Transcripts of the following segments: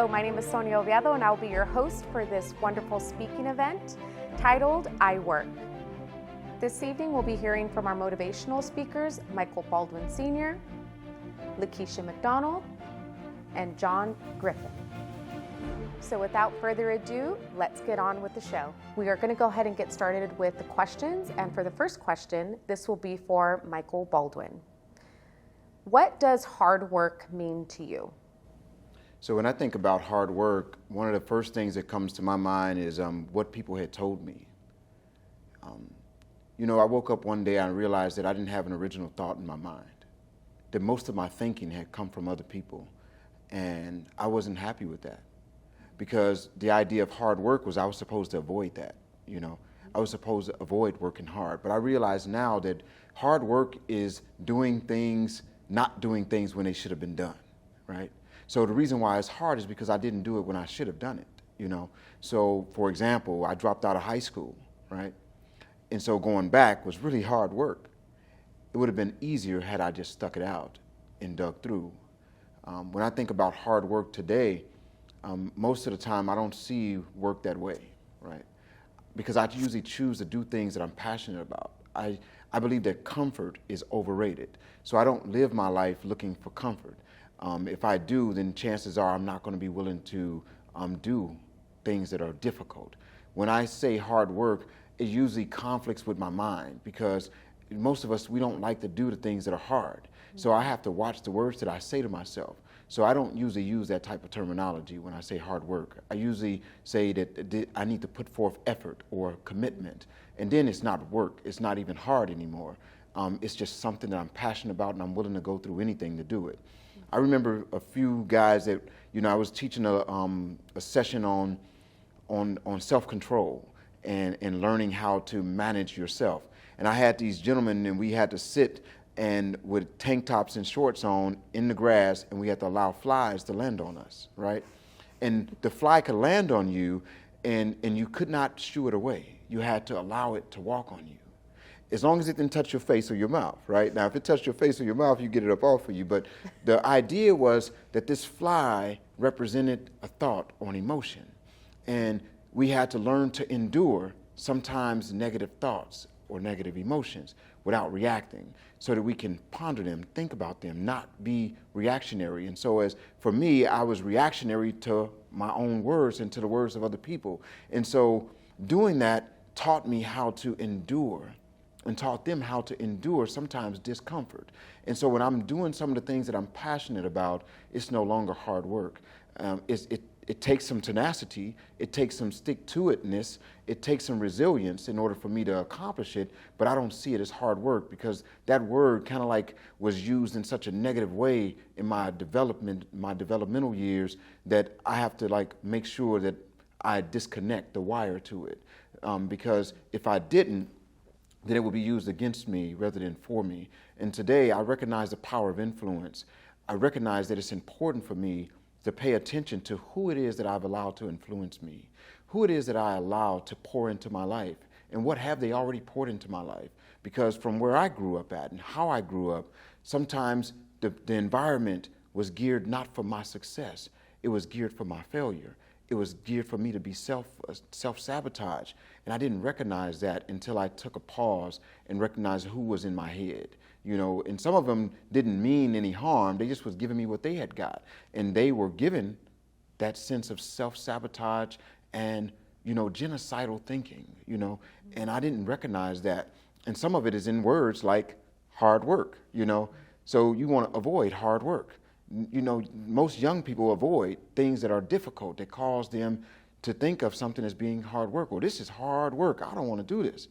Hello, my name is Sonia Oviedo, and I will be your host for this wonderful speaking event titled I Work. This evening, we'll be hearing from our motivational speakers, Michael Baldwin Sr., LeKiesha McDonald, and John Griffin. So without further ado, let's get on with the show. We are going to go ahead and get started with the questions. And for the first question, this will be for Michael Baldwin. What does hard work mean to you? So when I think about hard work, one of the first things that comes to my mind is what people had told me. I woke up one day and I realized that I didn't have an original thought in my mind, that most of my thinking had come from other people, and I wasn't happy with that, because the idea of hard work was I was supposed to avoid that. I was supposed to avoid working hard, but I realize now that hard work is doing things, not doing things when they should have been done, right? So the reason why it's hard is because I didn't do it when I should have done it, So, for example, I dropped out of high school, right? And so going back was really hard work. It would have been easier had I just stuck it out and dug through. When I think about hard work today, most of the time I don't see work that way, right? Because I usually choose to do things that I'm passionate about. I believe that comfort is overrated. So I don't live my life looking for comfort. If I do, then chances are I'm not going to be willing to do things that are difficult. When I say hard work, it usually conflicts with my mind, because most of us, we don't like to do the things that are hard. So I have to watch the words that I say to myself. So I don't usually use that type of terminology when I say hard work. I usually say that I need to put forth effort or commitment. And then it's not work. It's not even hard anymore. It's just something that I'm passionate about, and I'm willing to go through anything to do it. I remember a few guys that, I was teaching a session on self-control and learning how to manage yourself. And I had these gentlemen, and we had to sit and with tank tops and shorts on in the grass, and we had to allow flies to land on us, right? And the fly could land on you, and you could not shoo it away. You had to allow it to walk on you, as long as it didn't touch your face or your mouth, right? Now, if it touched your face or your mouth, you get it up off of you. But the idea was that this fly represented a thought or an emotion. And we had to learn to endure sometimes negative thoughts or negative emotions without reacting, so that we can ponder them, think about them, not be reactionary. And so as for me, I was reactionary to my own words and to the words of other people. And so doing that taught me how to endure, and taught them how to endure sometimes discomfort. And so when I'm doing some of the things that I'm passionate about, it's no longer hard work. It takes some tenacity, it takes some stick-to-itness, it takes some resilience in order for me to accomplish it, but I don't see it as hard work, because that word kind of like was used in such a negative way in my developmental years, that I have to make sure that I disconnect the wire to it. Because if I didn't, then it would be used against me rather than for me. And today I recognize the power of influence. I recognize that it's important for me to pay attention to who it is that I've allowed to influence me, who it is that I allow to pour into my life, and what have they already poured into my life. Because from where I grew up at and how I grew up, sometimes the environment was geared not for my success, it was geared for my failure. It was geared for me to be self-sabotage. And I didn't recognize that until I took a pause and recognized who was in my head. And some of them didn't mean any harm. They just was giving me what they had got. And they were given that sense of self-sabotage and, genocidal thinking, and I didn't recognize that. And some of it is in words like hard work, So you want to avoid hard work. Most young people avoid things that are difficult, that cause them to think of something as being hard work. Well, this is hard work. I don't want to do this.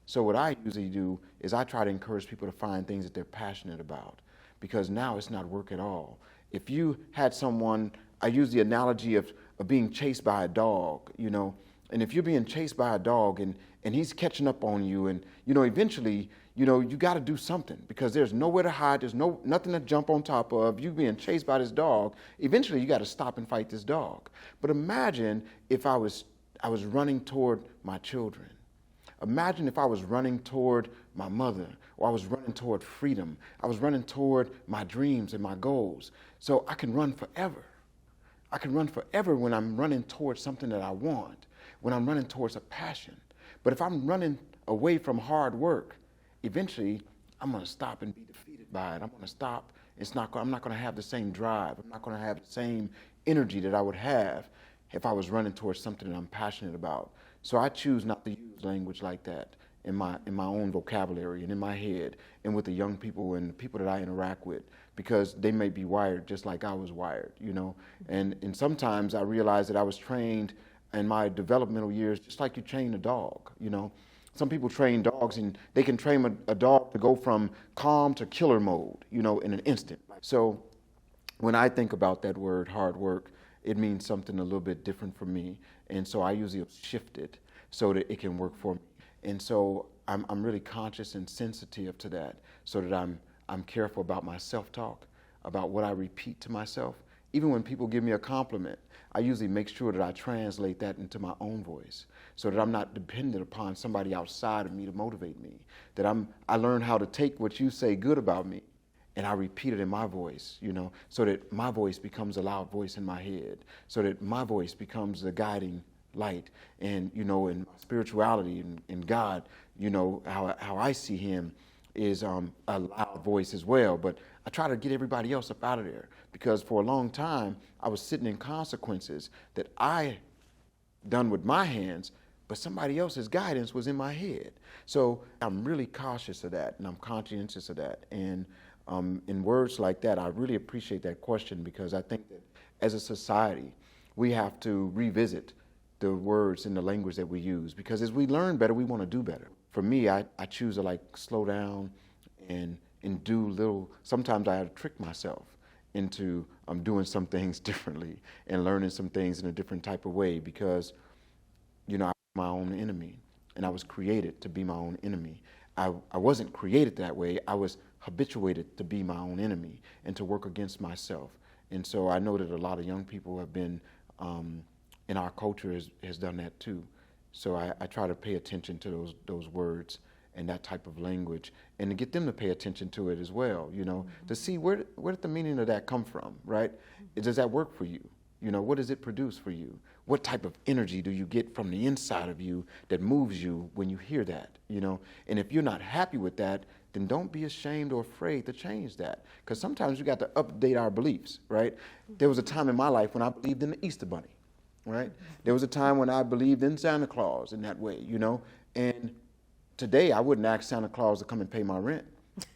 So what I usually do is I try to encourage people to find things that they're passionate about, because now it's not work at all. If you had someone, I use the analogy of being chased by a dog, and if you're being chased by a dog and he's catching up on you, and, eventually, you got to do something, because there's nowhere to hide. There's nothing to jump on top of. You being chased by this dog. Eventually, you got to stop and fight this dog. But imagine if I was running toward my children. Imagine if I was running toward my mother, or I was running toward freedom. I was running toward my dreams and my goals. So I can run forever. I can run forever when I'm running towards something that I want, when I'm running towards a passion. But if I'm running away from hard work, eventually I'm going to stop and be defeated by it. I'm going to stop. I'm not going to have the same drive. I'm not going to have the same energy that I would have if I was running towards something that I'm passionate about. So I choose not to use language like that in my own vocabulary and in my head and with the young people and the people that I interact with, because they may be wired just like I was wired, you know. And sometimes I realized that I was trained in my developmental years just like you train a dog, you know. Some people train dogs and they can train a dog to go from calm to killer mode, you know, in an instant. So when I think about that word hard work, it means something a little bit different for me. And so I usually shift it so that it can work for me. And so I'm really conscious and sensitive to that, so that I'm careful about my self-talk, about what I repeat to myself. Even when people give me a compliment, I usually make sure that I translate that into my own voice, so that I'm not dependent upon somebody outside of me to motivate me. That I learn how to take what you say good about me and I repeat it in my voice, you know, so that my voice becomes a loud voice in my head, so that my voice becomes the guiding light. And, you know, in spirituality and God, you know, how I see him is a loud voice as well. But I try to get everybody else up out of there, because for a long time I was sitting in consequences that I done with my hands, but somebody else's guidance was in my head. So I'm really cautious of that, and I'm conscientious of that. And in words like that, I really appreciate that question, because I think that as a society, we have to revisit the words and the language that we use, because as we learn better, we want to do better. For me, I choose to like slow down and do little. Sometimes I have to trick myself into doing some things differently and learning some things in a different type of way, because, you know, I'm my own enemy, and I was created to be my own enemy. I wasn't created that way. I was habituated to be my own enemy and to work against myself. And so I know that a lot of young people have been, in our culture has done that too. So I try to pay attention to those words and that type of language, and to get them to pay attention to it as well, you know, to see where did the meaning of that come from, right? Does that work for you? You know, what does it produce for you? What type of energy do you get from the inside of you that moves you when you hear that, you know? And if you're not happy with that, then don't be ashamed or afraid to change that. Because sometimes we got to update our beliefs, right? There was a time in my life when I believed in the Easter Bunny, right? There was a time when I believed in Santa Claus in that way, you know? And today I wouldn't ask Santa Claus to come and pay my rent,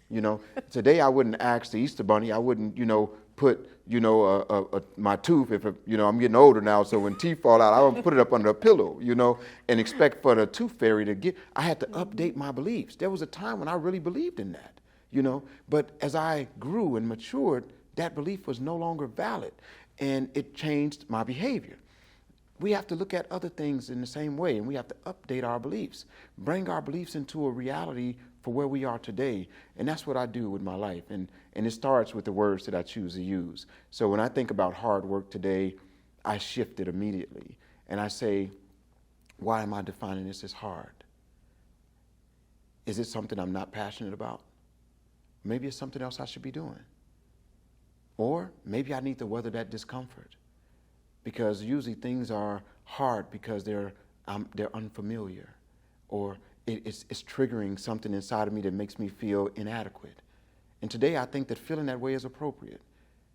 you know? Today I wouldn't ask the Easter Bunny, I wouldn't, you know, put, you know, my tooth, if, you know, I'm getting older now, so when teeth fall out, I don't put it up under a pillow, you know, and expect for the tooth fairy to get. I had to update my beliefs. There was a time when I really believed in that, you know, but as I grew and matured, that belief was no longer valid, and it changed my behavior. We have to look at other things in the same way, and we have to update our beliefs, bring our beliefs into a reality for where we are today. And that's what I do with my life. And it starts with the words that I choose to use. So when I think about hard work today, I shift it immediately. And I say, why am I defining this as hard? Is it something I'm not passionate about? Maybe it's something else I should be doing. Or maybe I need to weather that discomfort. Because usually things are hard because they're unfamiliar, or it's triggering something inside of me that makes me feel inadequate. And today I think that feeling that way is appropriate,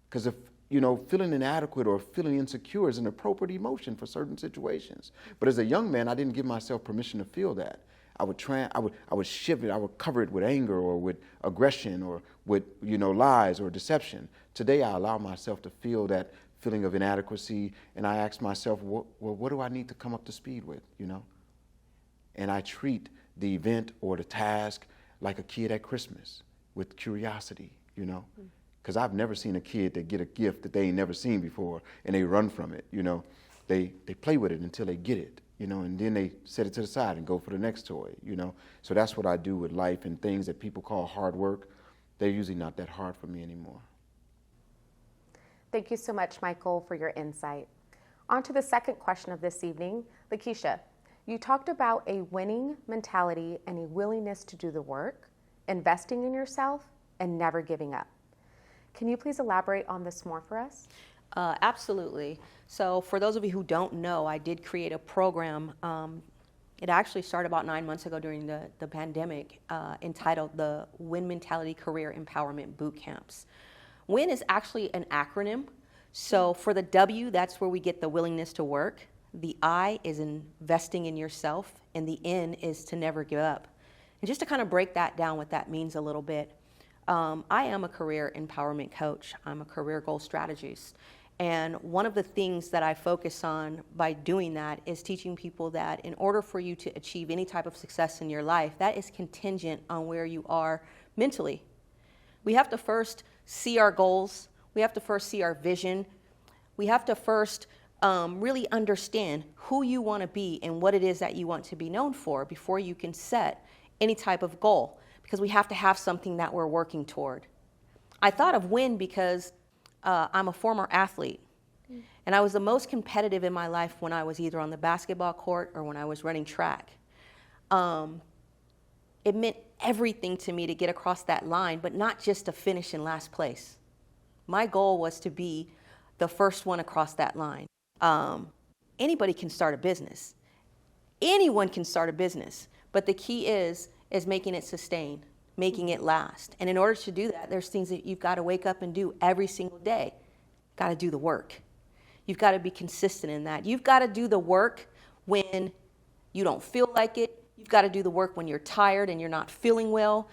because if, you know, feeling inadequate or feeling insecure is an appropriate emotion for certain situations. But as a young man, I didn't give myself permission to feel that. I would shift it, I would cover it with anger or with aggression or with, you know, lies or deception. Today I allow myself to feel that feeling of inadequacy, and I ask myself, well, what do I need to come up to speed with, you know? And I treat the event or the task like a kid at Christmas, with curiosity, you know? Because I've never seen a kid that get a gift that they ain't never seen before and they run from it, you know? They play with it until they get it, you know, and then they set it to the side and go for the next toy, you know? So that's what I do with life, and things that people call hard work, they're usually not that hard for me anymore. Thank you so much, Michael, for your insight. On to the second question of this evening. LeKiesha, you talked about a winning mentality and a willingness to do the work, investing in yourself, and never giving up. Can you please elaborate on this more for us? Absolutely. So for those of you who don't know, I did create a program. It actually started about 9 months ago during the pandemic, entitled the Win Mentality Career Empowerment Boot Camps. WIN is actually an acronym. So for the W, that's where we get the willingness to work. The I is investing in yourself, and the N is to never give up. And just to kind of break that down, what that means a little bit, I am a career empowerment coach. I'm a career goal strategist. And one of the things that I focus on by doing that is teaching people that in order for you to achieve any type of success in your life, that is contingent on where you are mentally. We have to first see our goals. We have to first see our vision. We have to first really understand who you want to be and what it is that you want to be known for before you can set any type of goal, because we have to have something that we're working toward. I thought of WIN because I'm a former athlete, and I was the most competitive in my life when I was either on the basketball court or when I was running track. It meant everything to me to get across that line, but not just to finish in last place. My goal was to be the first one across that line. Anybody can start a business. Anyone can start a business, but the key is making it sustain, making it last. And in order to do that, there's things that you've got to wake up and do every single day. Got to do the work. You've got to be consistent in that. You've got to do the work when you don't feel like it. You've got to do the work when you're tired and you're not feeling well.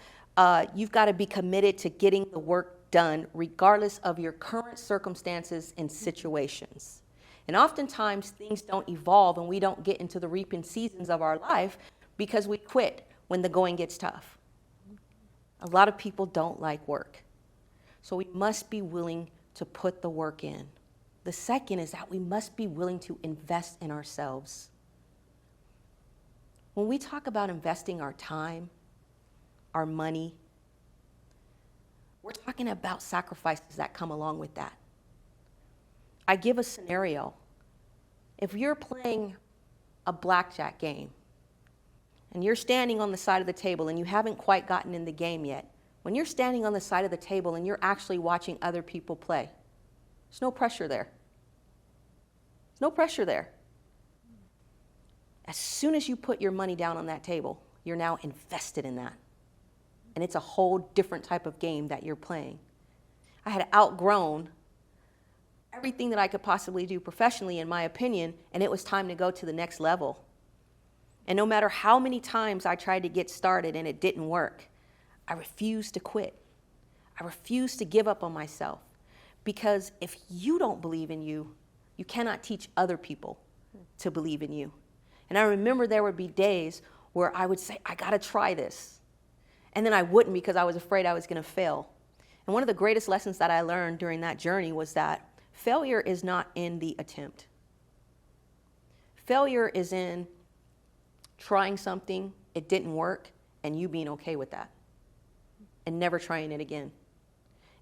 You've got to be committed to getting the work done regardless of your current circumstances and situations. And oftentimes things don't evolve and we don't get into the reaping seasons of our life because we quit when the going gets tough. A lot of people don't like work. So we must be willing to put the work in. The second is that we must be willing to invest in ourselves. When we talk about investing our time, our money, we're talking about sacrifices that come along with that. I give a scenario. If you're playing a blackjack game and you're standing on the side of the table and you haven't quite gotten in the game yet, when you're standing on the side of the table and you're actually watching other people play, there's no pressure there. There's no pressure there. As soon as you put your money down on that table, you're now invested in that. And it's a whole different type of game that you're playing. I had outgrown everything that I could possibly do professionally, in my opinion, and it was time to go to the next level. And no matter how many times I tried to get started and it didn't work, I refused to quit. I refused to give up on myself. Because if you don't believe in you, you cannot teach other people to believe in you. And I remember there would be days where I would say, I gotta try this. And then I wouldn't because I was afraid I was gonna fail. And one of the greatest lessons that I learned during that journey was that failure is not in the attempt. Failure is in trying something, it didn't work, and you being okay with that. And never trying it again.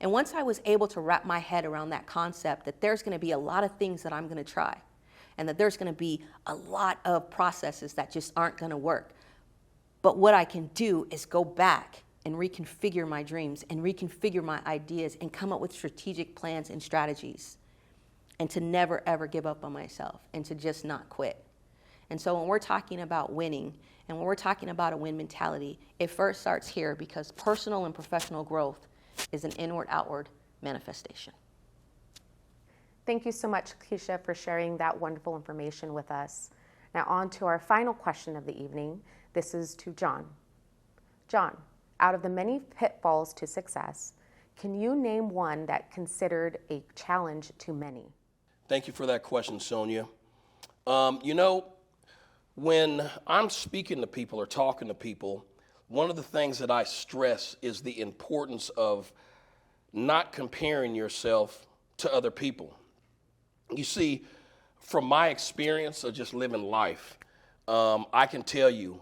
And once I was able to wrap my head around that concept that there's gonna be a lot of things that I'm gonna try, and that there's gonna be a lot of processes that just aren't gonna work. But what I can do is go back and reconfigure my dreams and reconfigure my ideas and come up with strategic plans and strategies, and to never ever give up on myself and to just not quit. And so when we're talking about winning and when we're talking about a win mentality, it first starts here because personal and professional growth is an inward-outward manifestation. Thank you so much, LeKiesha, for sharing that wonderful information with us. Now on to our final question of the evening. This is to John. John, out of the many pitfalls to success, can you name one that considered a challenge to many? Thank you for that question, Sonia. When I'm speaking to people or talking to people, one of the things that I stress is the importance of not comparing yourself to other people. You see, from my experience of just living life, I can tell you,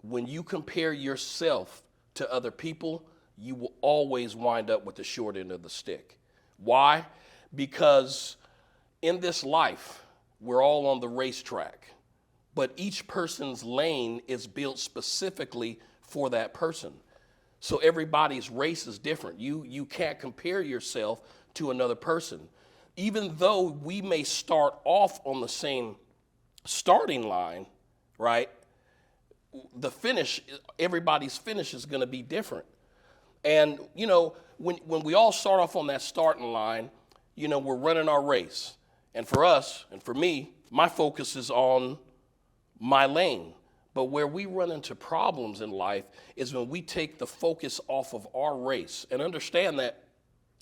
when you compare yourself to other people, you will always wind up with the short end of the stick. Why? Because in this life, we're all on the racetrack, but each person's lane is built specifically for that person. So everybody's race is different. You can't compare yourself to another person. even though we may start off on the same starting line, right? The finish, everybody's finish is going to be different. And, you know, when we all start off on that starting line, you know, we're running our race. And for us, and for me, my focus is on my lane. But where we run into problems in life is when we take the focus off of our race. And understand that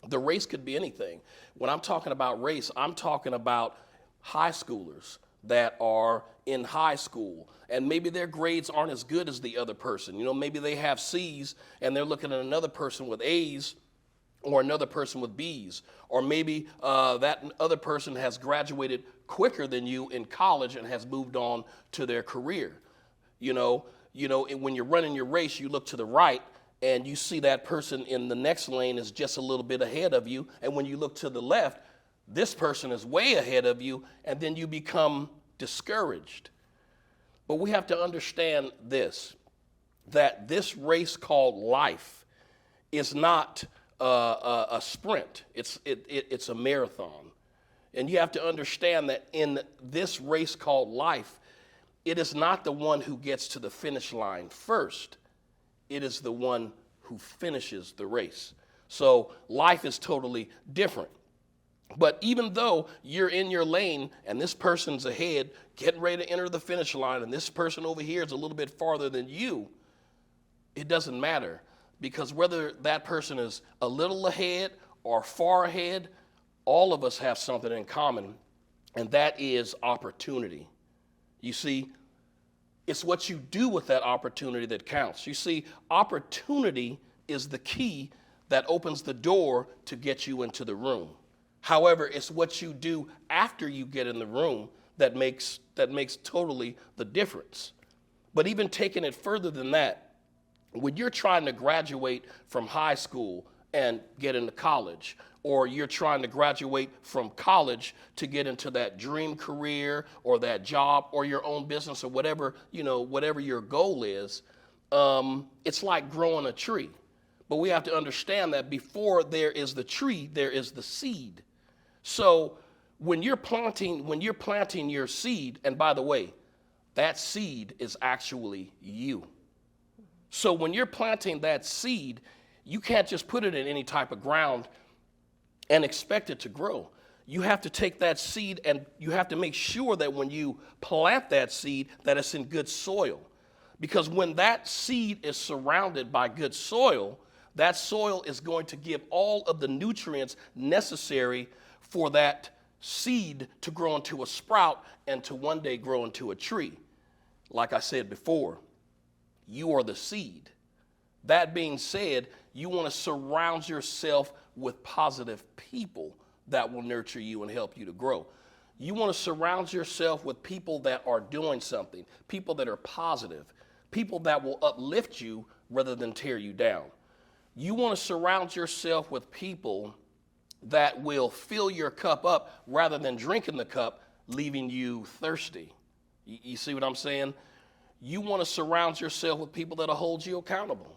the race could be anything. When I'm talking about race, I'm talking about high schoolers that are in high school, and maybe their grades aren't as good as the other person. You know, maybe they have C's and they're looking at another person with A's or another person with B's, or maybe that other person has graduated quicker than you in college and has moved on to their career. You know, when you're running your race, you look to the right and you see that person in the next lane is just a little bit ahead of you. And when you look to the left, this person is way ahead of you, and then you become discouraged. But we have to understand this, that this race called life is not a sprint. It's a marathon. And you have to understand that in this race called life, it is not the one who gets to the finish line first. It is the one who finishes the race. So life is totally different. But even though you're in your lane and this person's ahead, getting ready to enter the finish line, and this person over here is a little bit farther than you, it doesn't matter. Because whether that person is a little ahead or far ahead, all of us have something in common, and that is opportunity. You see, it's what you do with that opportunity that counts. You see, opportunity is the key that opens the door to get you into the room. However, it's what you do after you get in the room that makes totally the difference. But even taking it further than that, when you're trying to graduate from high school and get into college, or you're trying to graduate from college to get into that dream career or that job or your own business or whatever, whatever your goal is, it's like growing a tree. But we have to understand that before there is the tree, there is the seed. So when you're planting your seed, and by the way, that seed is actually you. So when you're planting that seed, you can't just put it in any type of ground and expect it to grow. You have to take that seed and you have to make sure that when you plant that seed, that it's in good soil. Because when that seed is surrounded by good soil, that soil is going to give all of the nutrients necessary for that seed to grow into a sprout and to one day grow into a tree. Like I said before, you are the seed. That being said, you want to surround yourself with positive people that will nurture you and help you to grow. You want to surround yourself with people that are doing something, people that are positive, people that will uplift you rather than tear you down. You want to surround yourself with people that will fill your cup up rather than drinking the cup, leaving you thirsty. You see what I'm saying? You want to surround yourself with people that'll hold you accountable.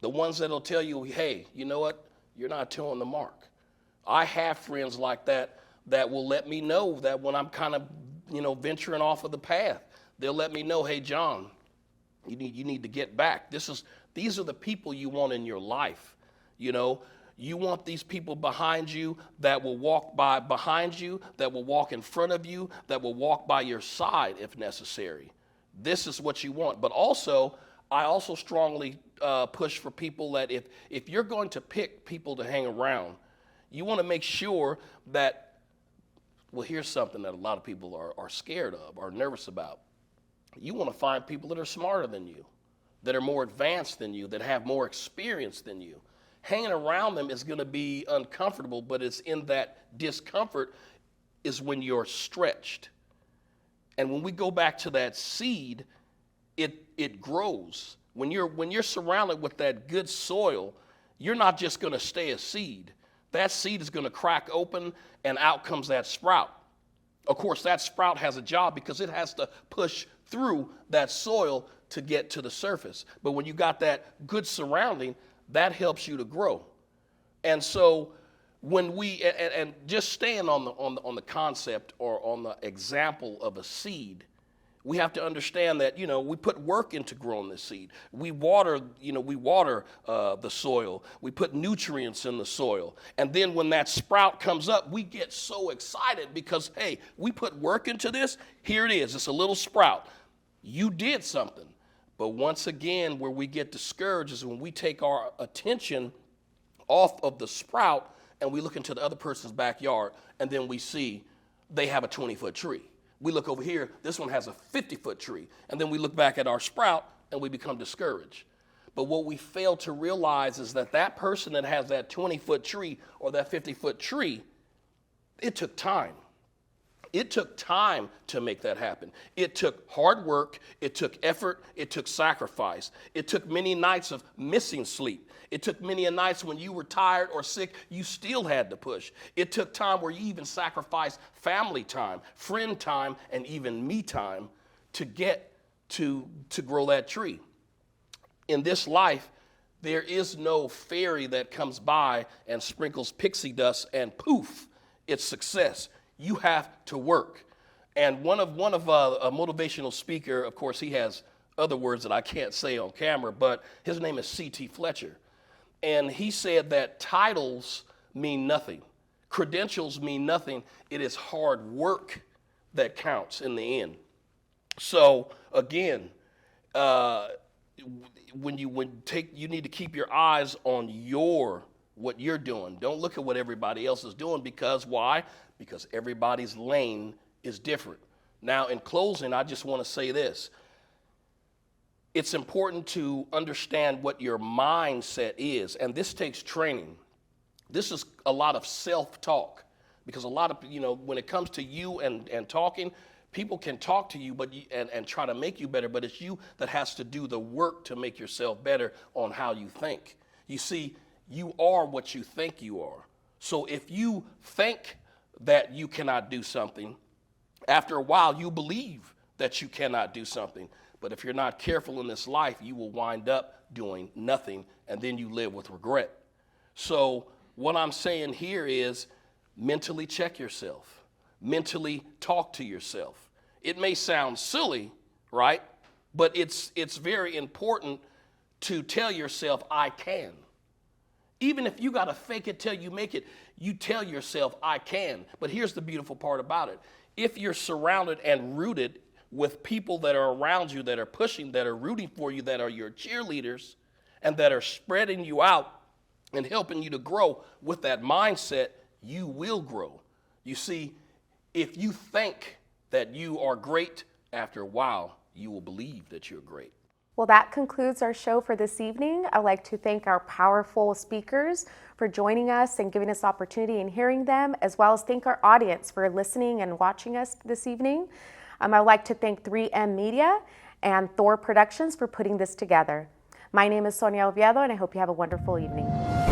The ones that'll tell you, hey, you know what? You're not towing the mark. I have friends like that will let me know that when I'm kind of, venturing off of the path, they'll let me know, hey, John, you need to get back. These are the people you want in your life. You want these people behind you that will walk behind you, that will walk in front of you, that will walk by your side if necessary. This is what you want. But also, I also strongly push for people that if you're going to pick people to hang around, you want to make sure that, well, here's something that a lot of people are scared of, or nervous about. You want to find people that are smarter than you, that are more advanced than you, that have more experience than you. Hanging around them is going to be uncomfortable, but it's in that discomfort is when you're stretched. And when we go back to that seed, it grows. When you're surrounded with that good soil, you're not just going to stay a seed. That seed is going to crack open, and out comes that sprout. Of course, that sprout has a job because it has to push through that soil to get to the surface. But when you got that good surrounding, that helps you to grow. And so when we, and just staying on the concept or on the example of a seed, we have to understand that, you know, we put work into growing this seed. We water, the soil. We put nutrients in the soil. And then when that sprout comes up, we get so excited because, hey, we put work into this. Here it is. It's a little sprout. You did something. But once again, where we get discouraged is when we take our attention off of the sprout and we look into the other person's backyard and then we see they have a 20-foot tree. We look over here, this one has a 50-foot tree. And then we look back at our sprout and we become discouraged. But what we fail to realize is that that person that has that 20-foot tree or that 50-foot tree, it took time. It took time to make that happen. It took hard work. It took effort. It took sacrifice. It took many nights of missing sleep. It took many a nights when you were tired or sick, you still had to push. It took time where you even sacrificed family time, friend time, and even me time to get to grow that tree. In this life, there is no fairy that comes by and sprinkles pixie dust and poof, it's success. You have to work. And one of a motivational speaker, of course, he has other words that I can't say on camera, but his name is C.T. Fletcher. And he said that titles mean nothing. Credentials mean nothing. It is hard work that counts in the end. So again, you need to keep your eyes on what you're doing. Don't look at what everybody else is doing because why? Because everybody's lane is different. Now, in closing, I just want to say this. It's important to understand what your mindset is, and this takes training. This is a lot of self-talk because a lot of, when it comes to you and talking, people can talk to you and try to make you better, but it's you that has to do the work to make yourself better on how you think. You see, you are what you think you are. So if you think that you cannot do something, after a while you believe that you cannot do something. But if you're not careful in this life, you will wind up doing nothing, and then you live with regret. So what I'm saying here is mentally check yourself. Mentally talk to yourself. It may sound silly, right? But it's very important to tell yourself, I can. Even if you got to fake it till you make it, you tell yourself, I can. But here's the beautiful part about it. If you're surrounded and rooted with people that are around you, that are pushing, that are rooting for you, that are your cheerleaders, and that are spreading you out and helping you to grow with that mindset, you will grow. You see, if you think that you are great, after a while, you will believe that you're great. Well, that concludes our show for this evening. I'd like to thank our powerful speakers for joining us and giving us opportunity and hearing them, as well as thank our audience for listening and watching us this evening. I'd like to thank 3M Media and THOR Productions for putting this together. My name is Sonia Oviedo, and I hope you have a wonderful evening.